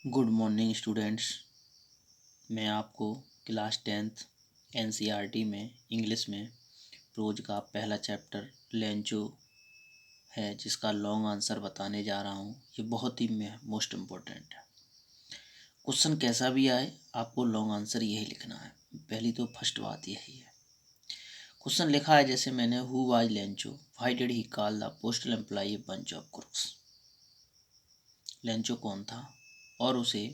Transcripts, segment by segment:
Good morning students. मैं आपको class 10th NCERT में इंग्लिश में प्रोज का पहला चैप्टर लेंचो है जिसका लॉन्ग आंसर बताने जा रहा हूँ। ये बहुत ही मोस्ट इम्पोर्टेंट है। क्वेश्चन कैसा भी आए आपको लॉन्ग आंसर यही लिखना है। पहली तो फर्स्ट बात यही है। क्वेश्चन लिखा है जैसे मैंने, who was Lencho, why did he call the postal employ a bunch of crooks. Lencho कौन था और उसने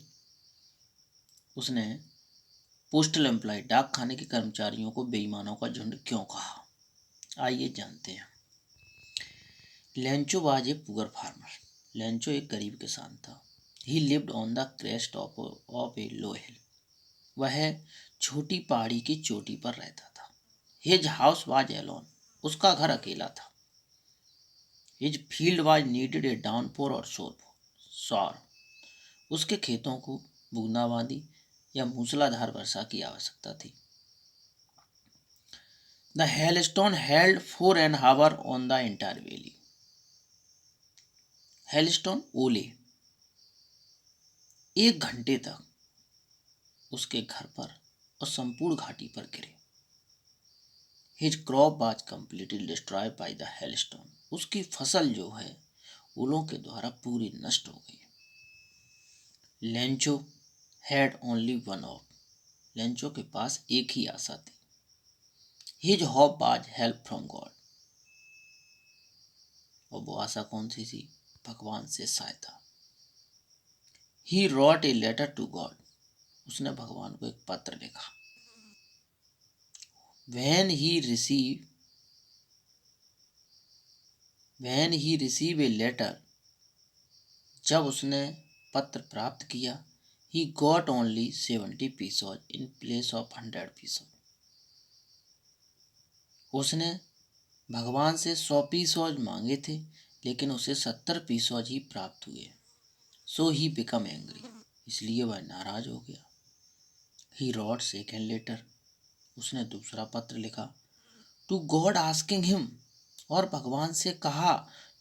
पोस्टल एम्प्लॉय डाक खाने के कर्मचारियों को बेईमानों का झुंड क्यों कहा। आइए जानते हैं। Lencho was a poor farmer. Lencho एक गरीब किसान था। He lived on the crest of a low hill. वह छोटी पहाड़ी की चोटी पर रहता था। His house was alone. उसका घर अकेला था। His field was needed a downpour और शॉर। उसके खेतों को बूंदाबांदी या मूसलाधार वर्षा की आवश्यकता थी। The hailstone held 4 hours on the entire valley. Hailstone ओले 1 घंटे तक उसके घर पर और संपूर्ण घाटी पर गिरे। His crop was completely destroyed by the hailstone. उसकी फसल जो है ओलों के द्वारा पूरी नष्ट हो गई। Lencho had only one hope. Lencho के पास एक ही आशा थी। His hope was help from God. और वो आशा कौन सी थी? भगवान से सहायता। He wrote a letter to God. उसने भगवान को एक पत्र लिखा। When he received a letter, जब उसने पत्र प्राप्त किया, he got only 70 pesos in place of 100 pesos. उसने भगवान से 100 पीसोज मांगे थे लेकिन उसे 70 पीसोज ही प्राप्त हुए। So he became angry. इसलिए वह नाराज हो गया। He wrote second letter. उसने दूसरा पत्र लिखा टू गॉड आस्किंग हिम, और भगवान से कहा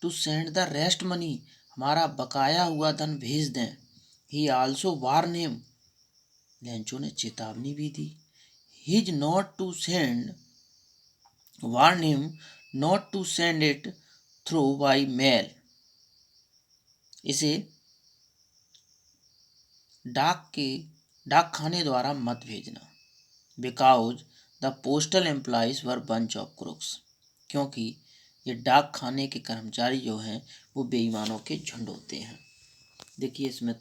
to send the rest money, हमारा बकाया हुआ धन भेज दें। He also warn him, Lencho ने चेतावनी भी दी। His not to send warn him not to send it through by mail, इसे डाक खाने द्वारा मत भेजना। Because the postal employees were bunch of crooks, क्योंकि ये डाक खाने के कर्मचारी जो हैं वो बेईमानों के झुंड होते हैं। देखिए इसमें